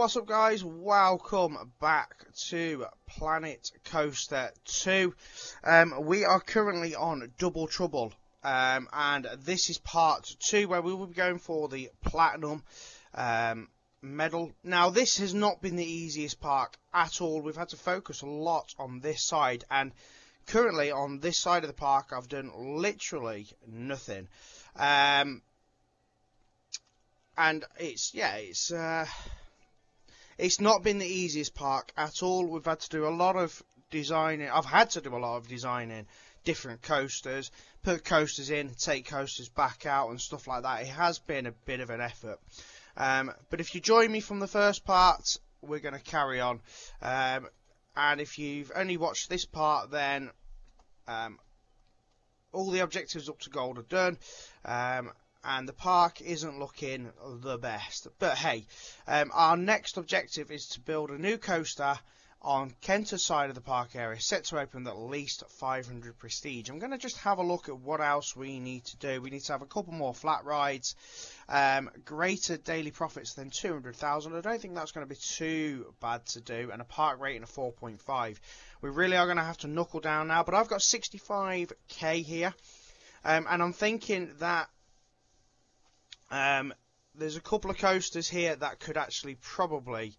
what's up guys, welcome back to Planet Coaster 2. We are currently on Double Trouble, and this is part 2 where we will be going for the Platinum medal. Now this has not been the easiest park at all. We've had to focus a lot on this side, and currently on this side of the park I've done literally nothing. And it's not been the easiest park at all. We've had to do a lot of designing. I've had to do a lot of designing different coasters, put coasters in, take coasters back out and stuff like that. It has been a bit of an effort. But if you join me from the first part, we're going to carry on. And if you've only watched this part, then all the objectives up to gold are done. And the park isn't looking the best. But hey, our next objective is to build a new coaster on Kenta's side of the park area, set to open at least 500 prestige. I'm going to just have a look at what else we need to do. We need to have a couple more flat rides, greater daily profits than 200,000. I don't think that's going to be too bad to do, and a park rating of 4.5. We really are going to have to knuckle down now, but I've got 65k here, and I'm thinking that there's a couple of coasters here that could actually probably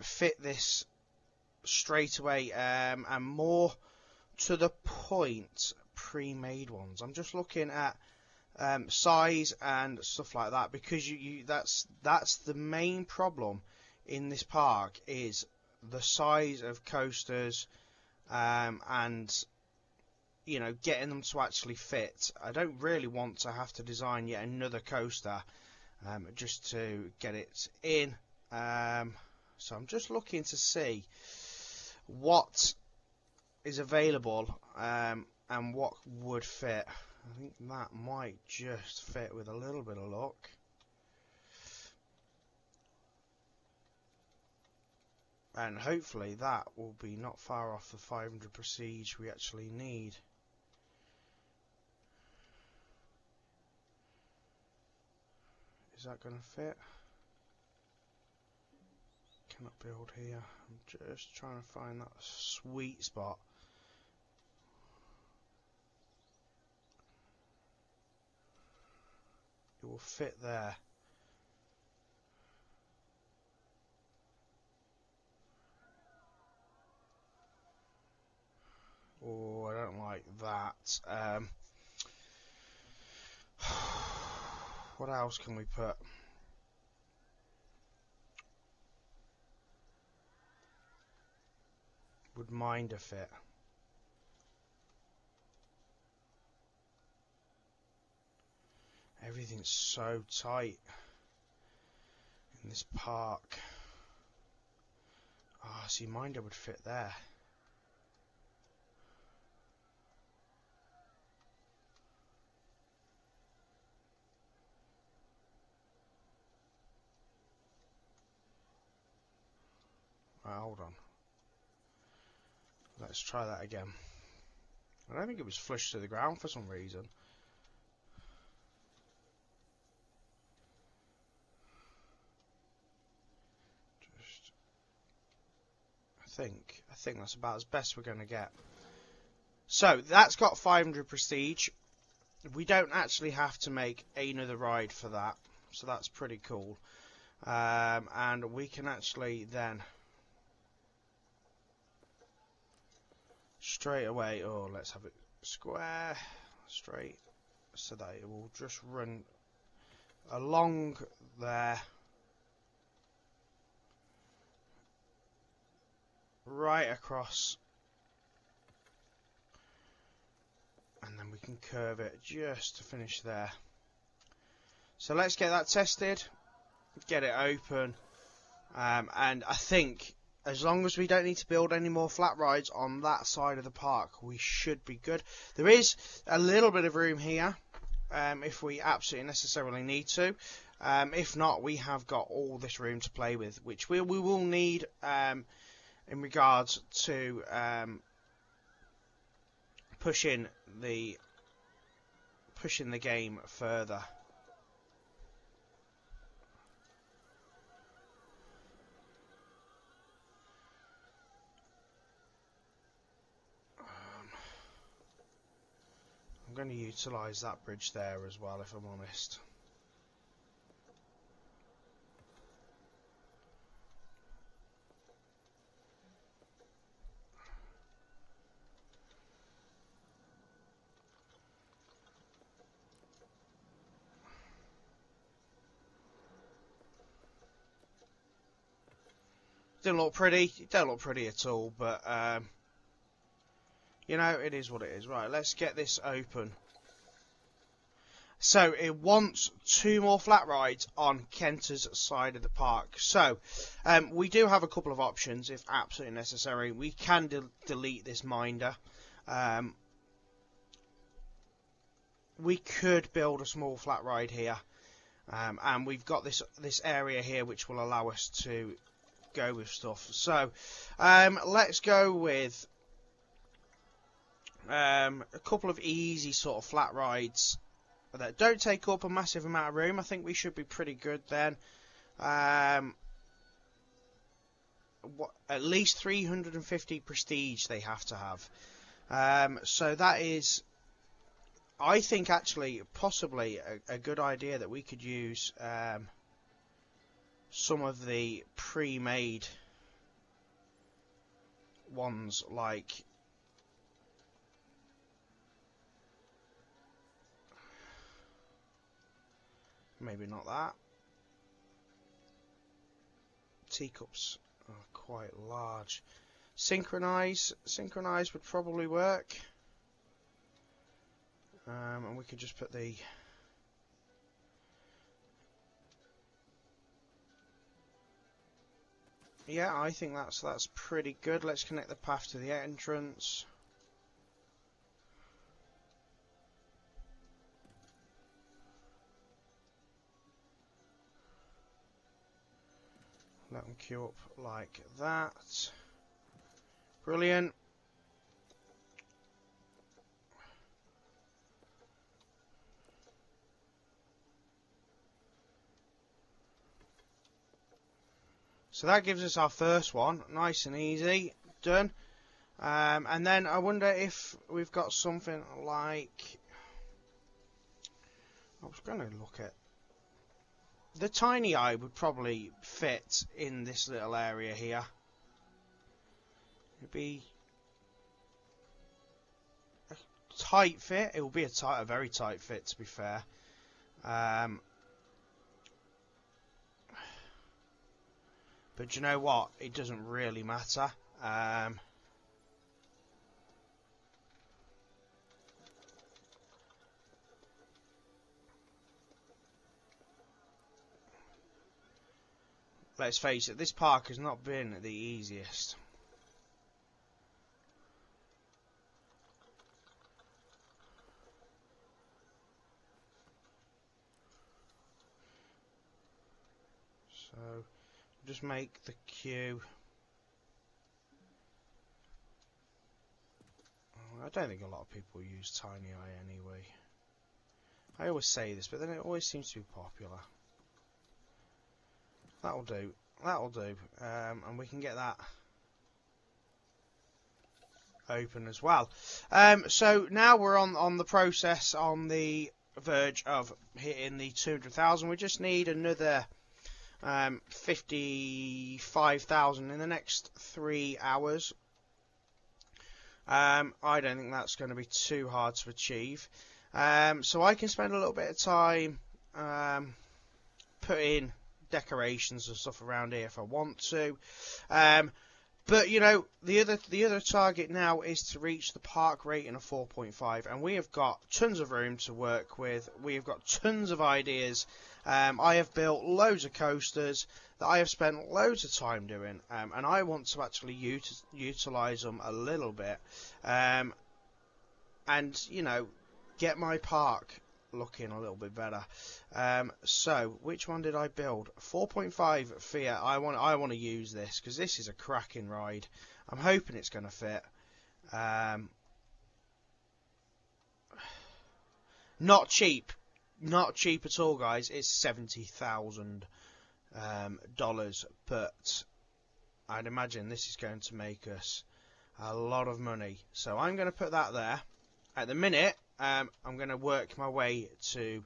fit this straight away, and more to the point, pre-made ones. I'm just looking at size and stuff like that, because that's the main problem in this park, is the size of coasters, and you know, getting them to actually fit. I don't really want to have to design yet another coaster just to get it in. So I'm just looking to see what is available and what would fit. I think that might just fit with a little bit of luck. And hopefully that will be not far off the 500 prestige we actually need. Is that going to fit? Cannot build here. I'm just trying to find that sweet spot. It will fit there. Oh, I don't like that. What else can we put? Would Minder fit? Everything's so tight in this park. Ah, see, Minder would fit there. Hold on. Let's try that again. I don't think it was flush to the ground for some reason. I think that's about as best we're going to get. So that's got 500 prestige. We don't actually have to make another ride for that, so that's pretty cool. And we can actually then straight away, oh, let's have it square, straight, so that it will just run along there, right across, and then we can curve it just to finish there. So let's get that tested, get it open, and I think as long as we don't need to build any more flat rides on that side of the park, we should be good. There is a little bit of room here, if we absolutely necessarily need to. If not, we have got all this room to play with, which we will need in regards to pushing the game further. going to utilise that bridge there as well, if I'm honest. Didn't look pretty. It don't look pretty at all, but you know, it is what it is. Right, let's get this open. So it wants 2 more flat rides on Kenta's side of the park. So we do have a couple of options if absolutely necessary. We can delete this minder. We could build a small flat ride here, and we've got this area here which will allow us to go with stuff. So let's go with a couple of easy sort of flat rides that don't take up a massive amount of room. I think we should be pretty good then. At least 350 prestige they have to have. So that is, I think, actually possibly a good idea that we could use some of the pre-made ones, like maybe not that. Teacups are quite large. Synchronize would probably work. And we could just put the yeah, I think that's pretty good. Let's connect the path to the entrance. Let them queue up like that. Brilliant. So that gives us our first one, nice and easy, done. And then I wonder if we've got something like, I was going to look at, the tiny eye would probably fit in this little area here. It'd be a tight fit. It will be a very tight fit, to be fair. But you know what? It doesn't really matter. Let's face it, this park has not been the easiest. So, just make the queue. I don't think a lot of people use Tiny Eye anyway. I always say this, but then it always seems to be popular. That'll do. That'll do. And we can get that open as well. So now we're on the process, on the verge of hitting the 200,000. We just need another 55,000 in the next 3 hours. I don't think that's going to be too hard to achieve. So I can spend a little bit of time putting decorations and stuff around here if I want to. But you know, the other target now is to reach the park rating of 4.5, and we have got tons of room to work with. We have got tons of ideas. I have built loads of coasters that I have spent loads of time doing, and I want to actually utilize them a little bit, and you know, get my park looking a little bit better. So which one did I build? 4.5 Fiat. I want to use this because this is a cracking ride. I'm hoping it's going to fit. Not cheap at all, guys. It's $70,000 but I'd imagine this is going to make us a lot of money. So I'm going to put that there. At the minute, I'm going to work my way to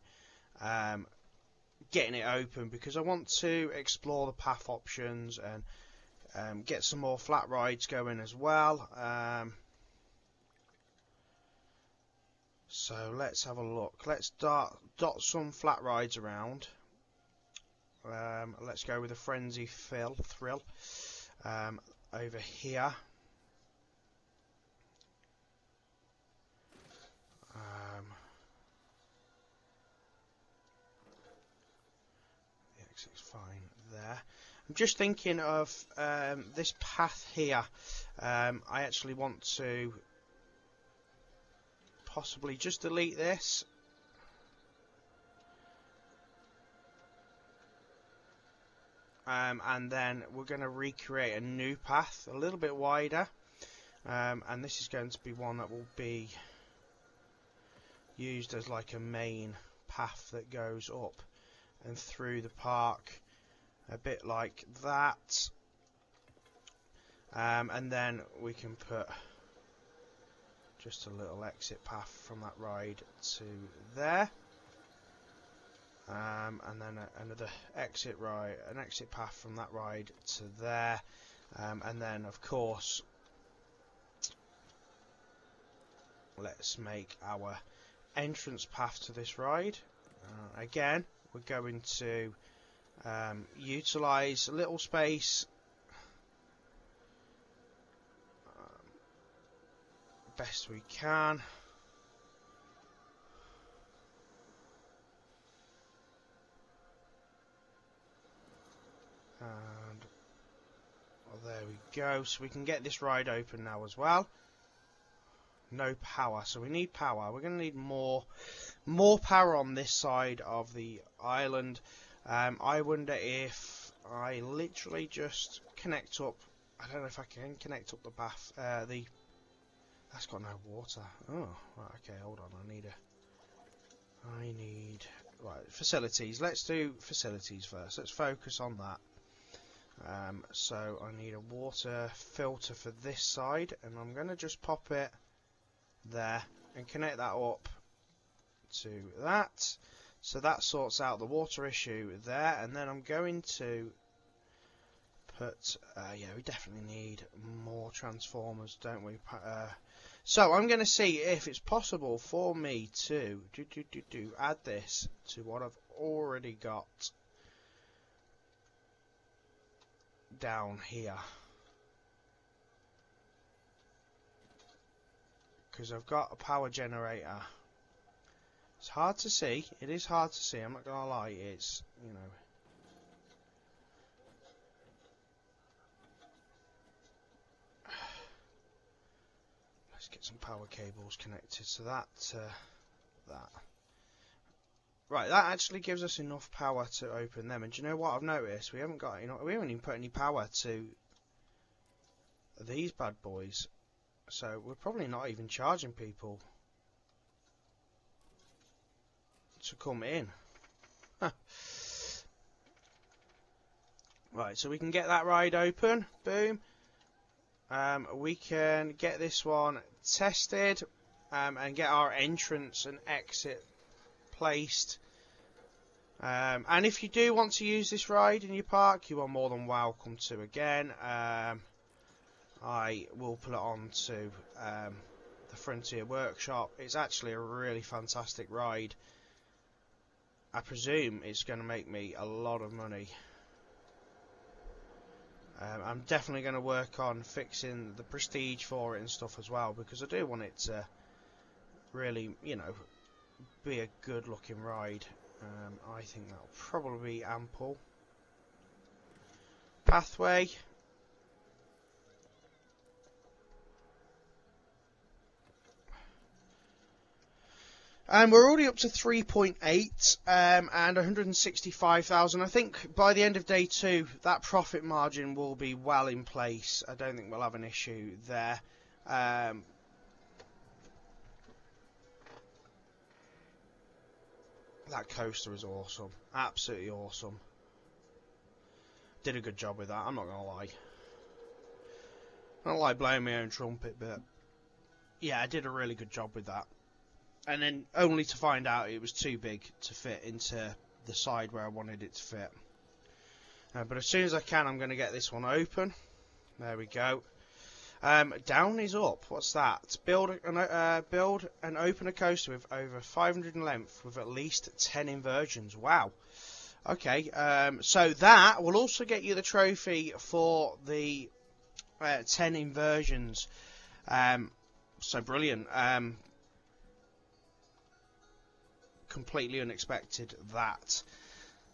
getting it open, because I want to explore the path options and get some more flat rides going as well. So let's have a look. Let's dot some flat rides around. Let's go with a frenzy thrill over here. The exit's fine there. I'm just thinking of this path here. I actually want to possibly just delete this. And then we're going to recreate a new path, a little bit wider. And this is going to be one that will be used as like a main path that goes up and through the park, a bit like that. And then we can put just a little exit path from that ride to there. And then another exit path from that ride to there. And then of course let's make our entrance path to this ride. Again, we're going to utilize a little space best we can. And well, there we go. So we can get this ride open now as well. No power, so we need power. We're going to need more power on this side of the island. I wonder if I literally just connect up. I don't know if I can connect up the bath. That's got no water. Oh, right, okay, hold on. I need right, facilities. Let's do facilities first. Let's focus on that. So I need a water filter for this side, and I'm going to just pop it there and connect that up to that. So that sorts out the water issue there, and then I'm going to put yeah, we definitely need more transformers, don't we? So I'm going to see if it's possible for me to add this to what I've already got down here, because I've got a power generator. It's hard to see. It is hard to see. I'm not gonna lie. It's, you know. Let's get some power cables connected. So that. Right, that actually gives us enough power to open them. And do you know what I've noticed? We haven't got, we haven't even put any power to these bad boys. So we're probably not even charging people to come in. Right, so we can get that ride open. Boom. We can get this one tested and get our entrance and exit placed. And if you do want to use this ride in your park, you are more than welcome to. Again, I will put it on to the Frontier Workshop. It's actually a really fantastic ride. I presume it's going to make me a lot of money. I'm definitely going to work on fixing the prestige for it and stuff as well, because I do want it to really, you know, be a good looking ride. I think that'll probably be ample. Pathway. And we're already up to 3.8 and 165,000. I think by the end of day 2, that profit margin will be well in place. I don't think we'll have an issue there. That coaster is awesome. Absolutely awesome. Did a good job with that, I'm not going to lie. I don't like blowing my own trumpet, but yeah, I did a really good job with that. and then only to find out it was too big to fit into the side where I wanted it to fit. But as soon as I can, I'm going to get this one open. There we go. Down is up. What's that? Build and open a coaster with over 500 in length with at least 10 inversions. Wow. Okay. So that will also get you the trophy for the 10 inversions. So brilliant. Completely unexpected that.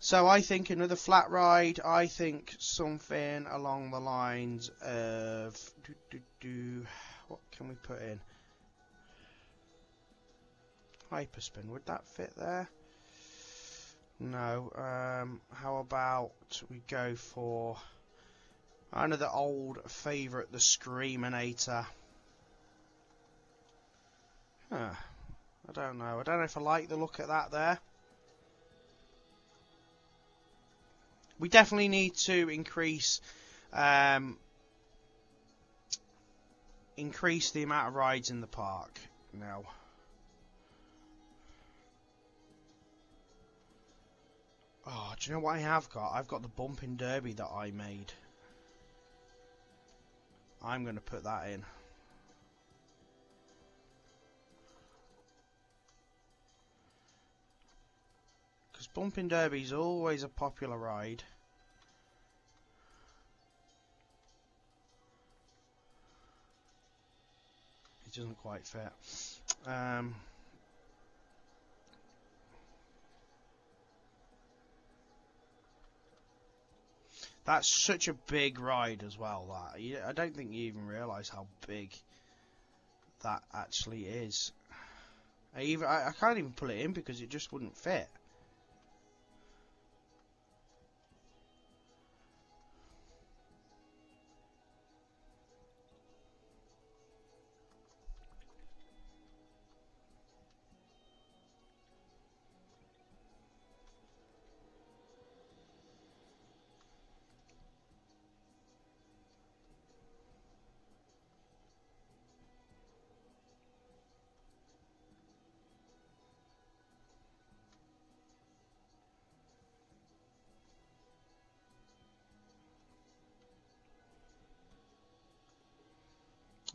So I think another flat ride. I think something along the lines of what can we put in? Hyperspin. Would that fit there? No. How about we go for another old favourite, the Screaminator. Huh. I don't know. I don't know if I like the look at that there. We definitely need to increase the amount of rides in the park now. Oh, do you know what I have got? I've got the bumping derby that I made. I'm going to put that in. Because bumping derby is always a popular ride. It doesn't quite fit. That's such a big ride as well. That I don't think you even realise how big that actually is. I can't even put it in because it just wouldn't fit.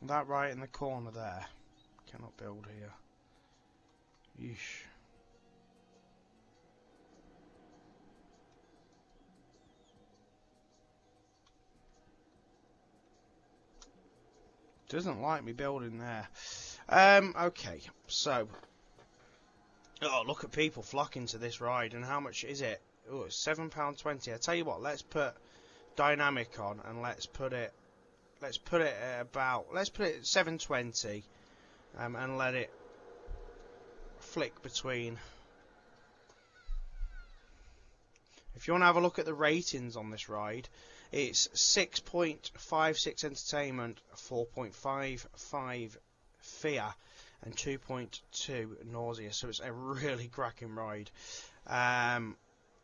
That right in the corner there. Cannot build here. Yeesh. Doesn't like me building there. Okay, so. Oh, look at people flocking to this ride. And how much is it? Oh, it's £7.20. I tell you what, let's put dynamic on and let's put it at about, let's put it at 720 and let it flick between. If you want to have a look at the ratings on this ride, it's 6.56 entertainment, 4.55 fear, and 2.2 nausea. So it's a really cracking ride.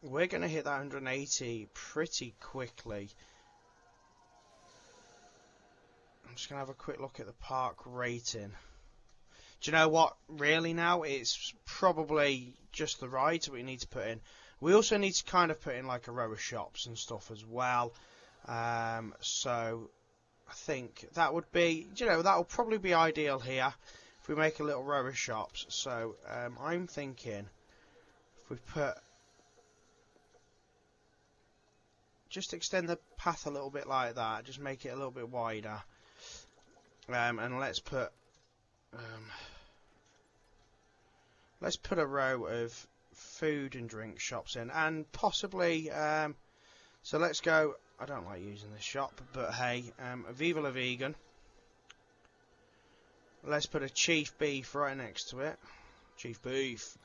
We're going to hit that 180 pretty quickly. I'm just going to have a quick look at the park rating. Do you know what? Really now, it's probably just the rides that we need to put in. We also need to kind of put in like a row of shops and stuff as well. So I think that would be, that will probably be ideal here if we make a little row of shops. So I'm thinking if we put, just extend the path a little bit like that, just make it a little bit wider. And let's put a row of food and drink shops in, and possibly so let's go. I don't like using this shop, but hey, Viva la Vegan. Let's put a Chief Beef right next to it. Chief Beef.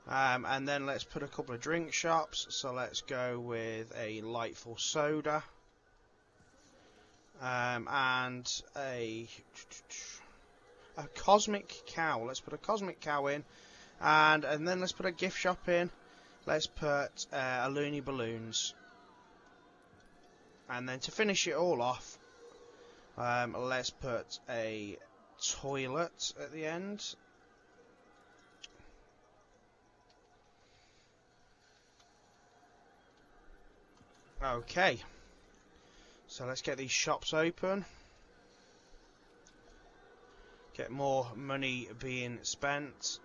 And then let's put a couple of drink shops. So let's go with a Lightful Soda. And a Cosmic Cow. Let's put a Cosmic Cow in. And then let's put a gift shop in. Let's put a Looney Balloons. And then to finish it all off, let's put a toilet at the end. Okay, so let's get these shops open. Get more money being spent.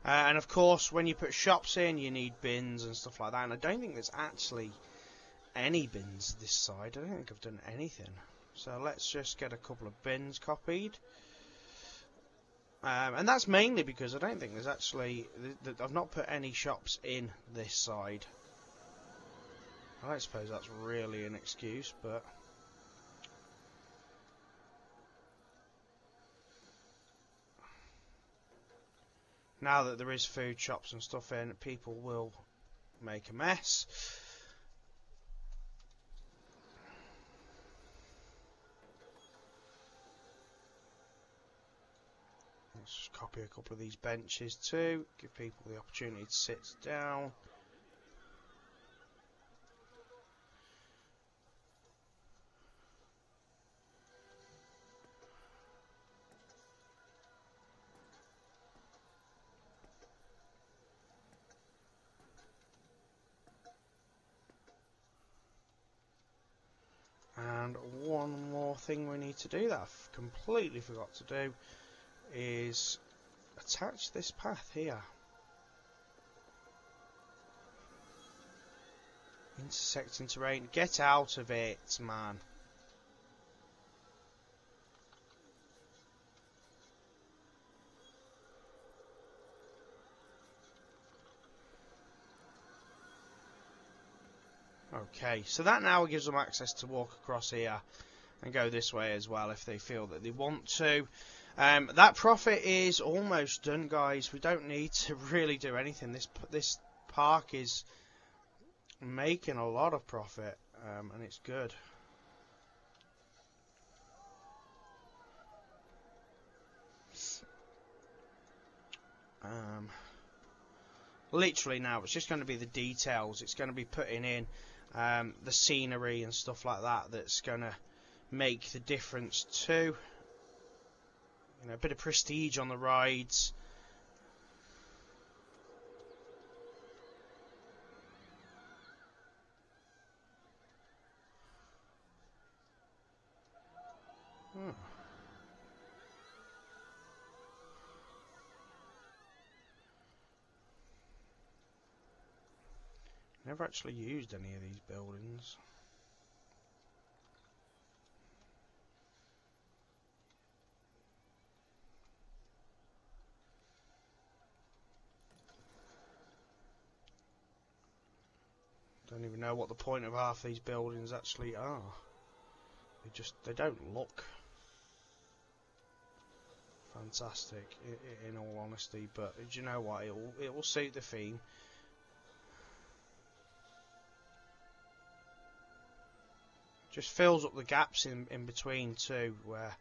And of course, when you put shops in, you need bins and stuff like that. And I don't think there's actually any bins this side. I don't think I've done anything. So let's just get a couple of bins copied. And that's mainly because I don't think there's actually... I've not put any shops in this side. I don't suppose that's really an excuse, but... Now that there is food shops and stuff in, people will make a mess. Let's just copy a couple of these benches too, give people the opportunity to sit down. And one more thing we need to do that I've completely forgot to do is attach this path here. Intersecting terrain. Get out of it, man. Okay, so that now gives them access to walk across here and go this way as well if they feel that they want to. That profit is almost done, guys. We don't need to really do anything. This park is making a lot of profit, and it's good. Literally now, it's just going to be the details. It's going to be putting in the scenery and stuff like that that's going to make the difference too. You know, a bit of prestige on the rides. Never actually used any of these buildings. Don't even know what the point of half these buildings actually are. They don't look fantastic in all honesty, but do you know what, it will suit the theme. Just fills up the gaps in between too, where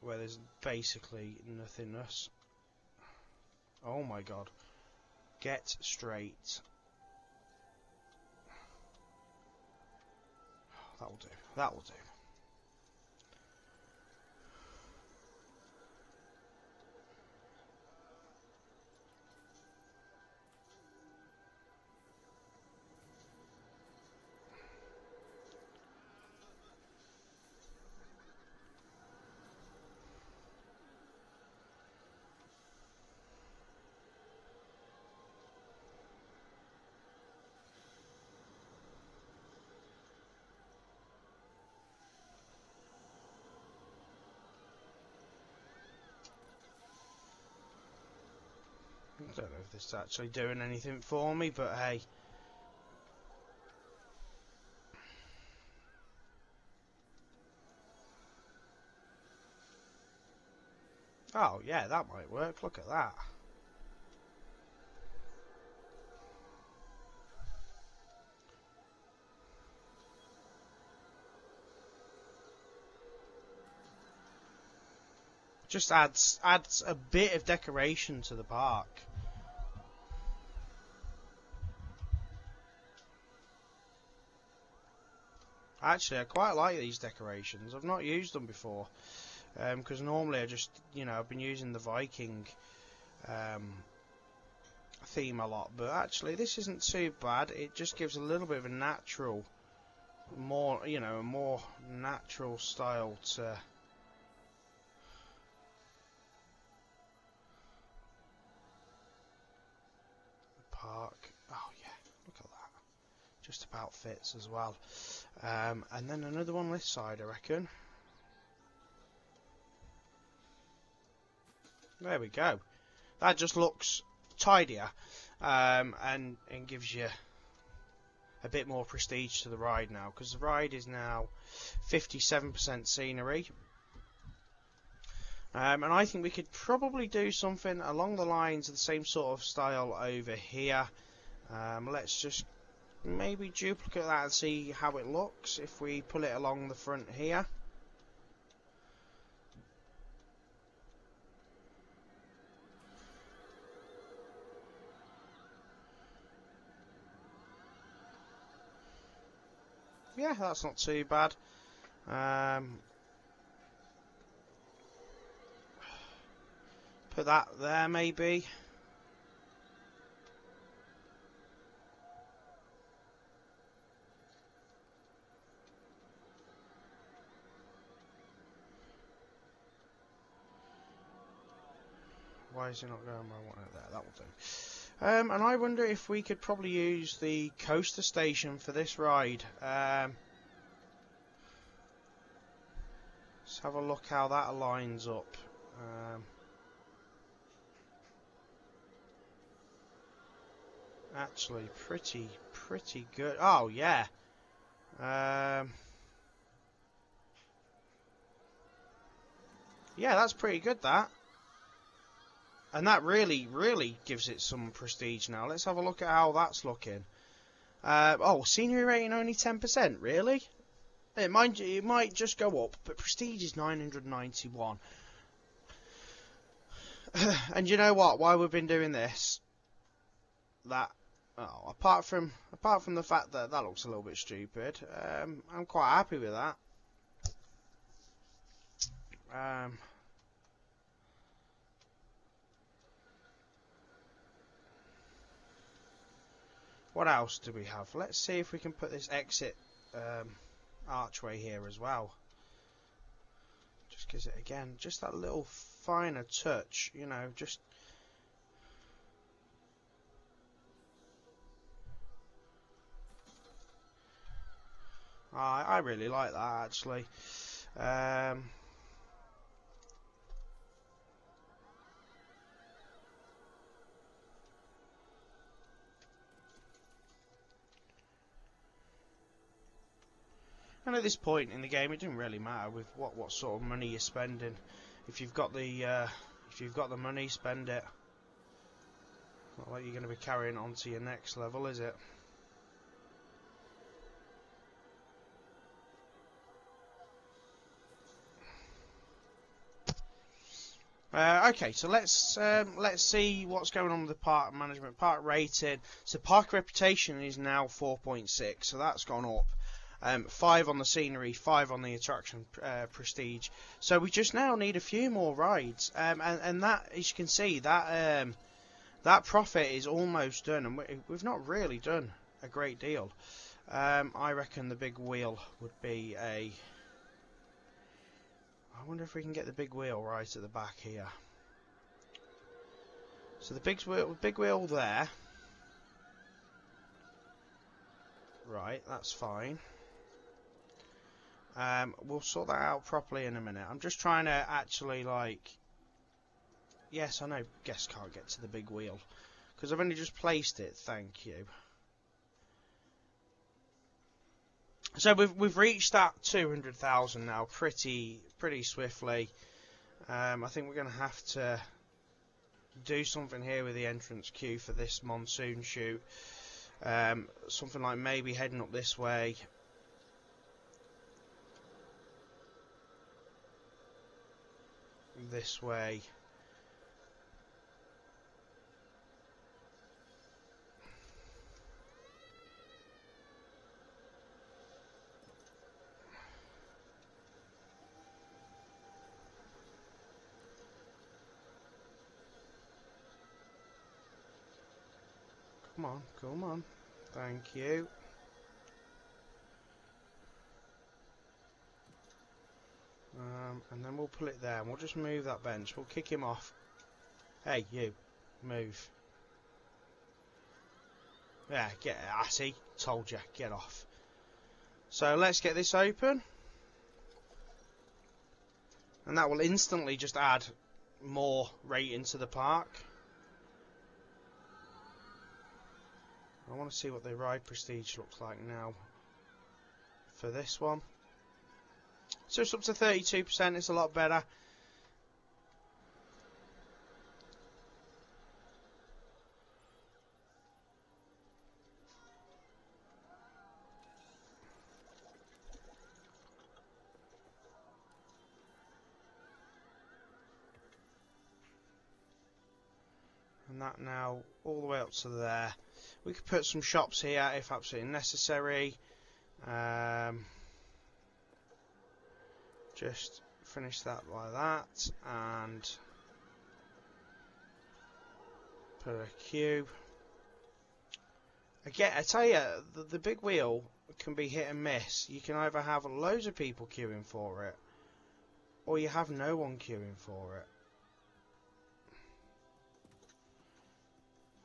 there's basically nothingness. Oh my god. Get straight. That will do. That will do. I don't know if this is actually doing anything for me, but hey. Oh yeah, that might work. Look at that. Just adds a bit of decoration to the park. Actually, I quite like these decorations. I've not used them before. because normally I just, I've been using the Viking theme a lot, but actually this isn't too bad. It just gives a little bit of a natural, a more natural style to the park. Oh yeah, look at that. Just about fits as well. And then another one this side, I reckon. There we go. That just looks tidier, and gives you a bit more prestige to the ride now, because the ride is now 57% scenery. And I think we could probably do something along the lines of the same sort of style over here. Let's just maybe duplicate that and see how it looks if we pull it along the front here. Yeah, that's not too bad. Put that there maybe. Why is it not going where I want it there? That will do. And I wonder if we could probably use the coaster station for this ride. Let's have a look how that aligns up. Actually, pretty good. Oh yeah. Yeah, that's pretty good, that. And that really gives it some prestige now. Let's have a look at how that's looking. Oh, scenery rating only 10%, really? It might just go up, but prestige is 991. And you know what? Why we've been doing this? Apart from the fact that that looks a little bit stupid, I'm quite happy with that. What else do we have? Let's see if we can put this exit archway here as well. Just gives it, again, just that little finer touch, just... I really like that, actually. And at this point in the game, it doesn't really matter with what sort of money you're spending. If you've got the money, spend it. Not like you're going to be carrying on to your next level, is it? Okay, so let's see what's going on with the park management. Park rating. So park reputation is now 4.6, so that's gone up. 5 on the scenery, 5 on the attraction prestige. So we just now need a few more rides, and that, as you can see, that profit is almost done, and we've not really done a great deal. I reckon the big wheel would be a... I wonder if we can get the big wheel right at the back here. So the big wheel there. Right, that's fine. We'll sort that out properly in a minute. I'm just trying to actually, like... Yes, I know guests can't get to the big wheel, because I've only just placed it, thank you. So we've reached that 200,000 now pretty swiftly. I think we're going to have to do something here with the entrance queue for this monsoon shoot. Something like maybe heading up this way. This way. Come on, come on. Thank you. And then we'll pull it there, and we'll just move that bench. We'll kick him off. Hey, you. Move. Yeah, get... I see. Told you. Get off. So, let's get this open. And that will instantly just add more rating to the park. I want to see what the ride prestige looks like now for this one. So it's up to 32%, it's a lot better. And that now all the way up to there. We could put some shops here if absolutely necessary. Just finish that like that and put a queue. Again, I tell you, the big wheel can be hit and miss. You can either have loads of people queuing for it, or you have no one queuing for it.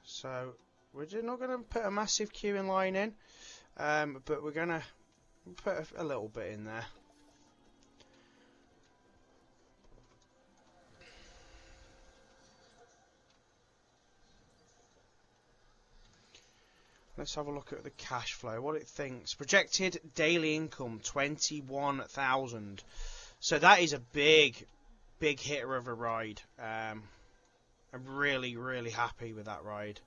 So we're not going to put a massive queuing line in, but we're going to put a little bit in there. Let's have a look at the cash flow, what it thinks. Projected daily income, 21,000. So that is a big hitter of a ride. I'm really, really happy with that ride.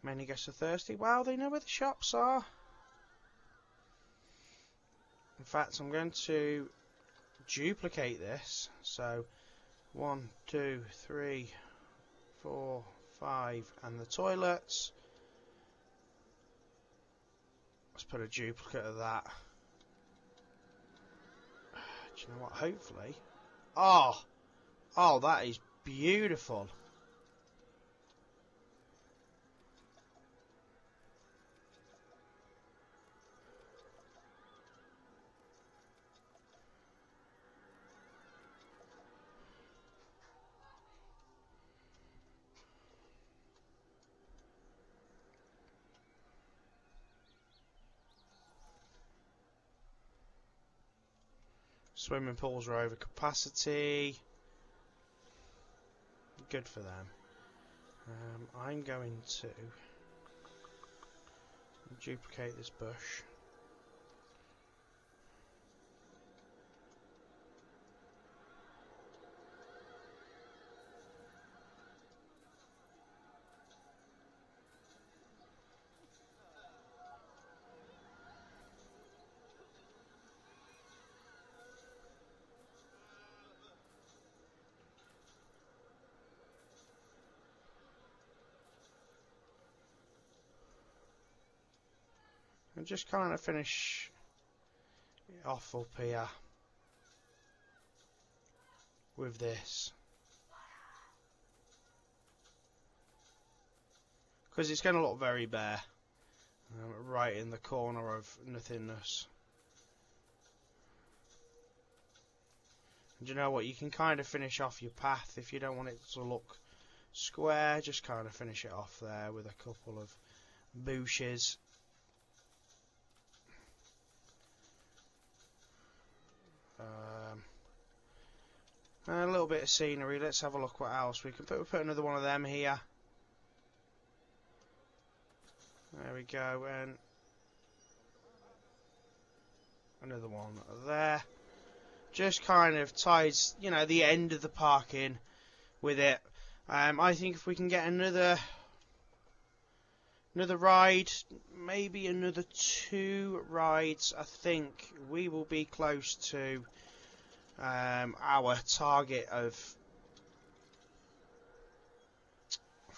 Many guests are thirsty. Wow, they know where the shops are. In fact, I'm going to duplicate this. So 1, 2, 3, 4, 5, and the toilets. Let's put a duplicate of that. Do you know what? Hopefully. Oh, that is beautiful. Swimming pools are over capacity. Good for them. I'm going to duplicate this bush. And just kind of finish it off up here with this, because it's going to look very bare, right in the corner of nothingness. And you know what, you can kind of finish off your path if you don't want it to look square. Just kind of finish it off there with a couple of bushes. A little bit of scenery. Let's have a look what else we can put. We'll put another one of them here. There we go, and another one there. Just kind of ties, you know, the end of the park in with it. I think if we can get another ride, maybe another 2 rides, I think we will be close to our target of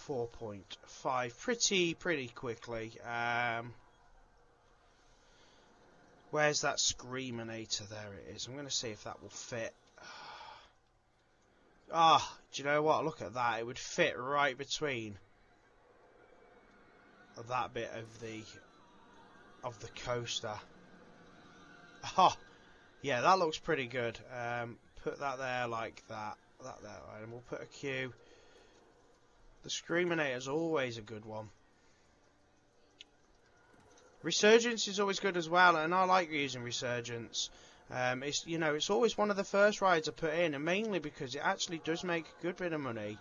4.5 pretty quickly. Where's that Screaminator? There it is. I'm going to see if that will fit. Ah, do you know what? Look at that. It would fit right between that bit of the coaster. Oh, yeah, that looks pretty good. Put that there like that. That there, right, and we'll put a queue. The Screaminator is always a good one. Resurgence is always good as well, and I like using Resurgence. It's, you know, it's always one of the first rides I put in, and mainly because it actually does make a good bit of money.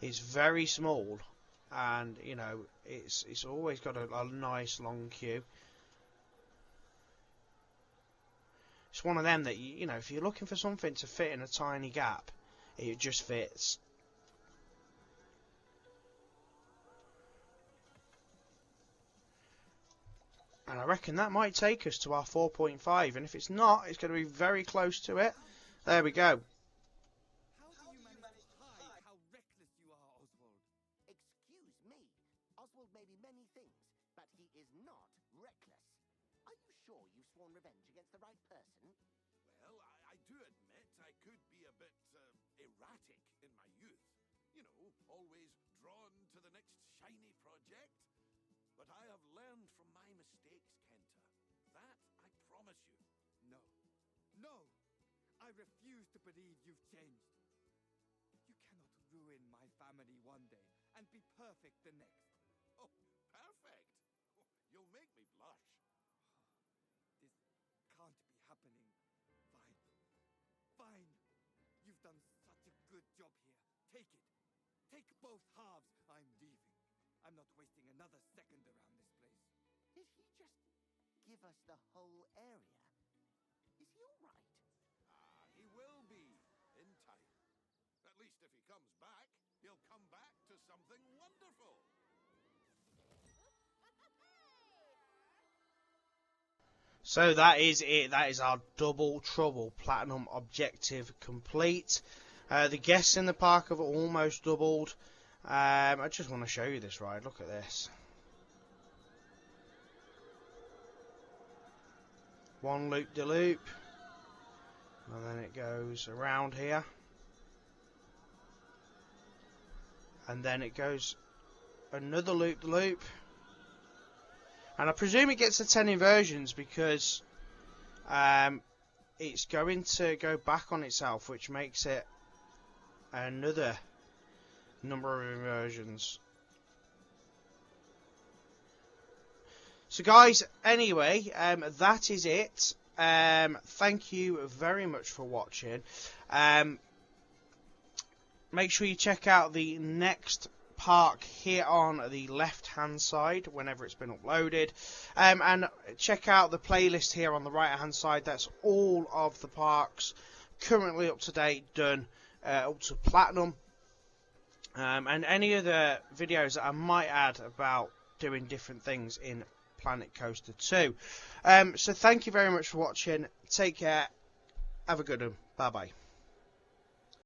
It's very small, and you know, it's always got a nice long queue. It's one of them that you know, if you're looking for something to fit in a tiny gap, it just fits. And I reckon that might take us to our 4.5, and if it's not, it's going to be very close to it. There we go. How do you manage to hide how reckless you are, Oswald? Excuse me. Oswald may be many things, but he is not reckless. Are you sure you've sworn revenge against the right person? Well, I do admit I could be a bit erratic in my youth. You know, always drawn to the next shiny project. But I have learned from my mistakes, Kenta. That I promise you. No. No! I refuse to believe you've changed. You cannot ruin my family one day and be perfect the next. Oh, perfect. You'll make me blush. This can't be happening. Fine. Fine. You've done such a good job here. Take it. Take both halves. I'm leaving. I'm not wasting another second around this place. Did he just give us the whole area? Is he all right? He will be in time. At least if he comes back, he'll come back to something wonderful. So that is it. That is our Double Trouble Platinum objective complete. The guests in the park have almost doubled. I just want to show you this ride. Look at this. One loop-de-loop. And then it goes around here. And then it goes another loop-de-loop. And I presume it gets the 10 inversions because it's going to go back on itself, which makes it another number of inversions. So guys, anyway, that is it. Thank you very much for watching. Make sure you check out the next park here on the left hand side whenever it's been uploaded, and check out the playlist here on the right hand side. That's all of the parks currently up to date, done up to platinum. And any other videos that I might add about doing different things in Planet Coaster 2. So thank you very much for watching. Take care. Have a good one. Bye bye.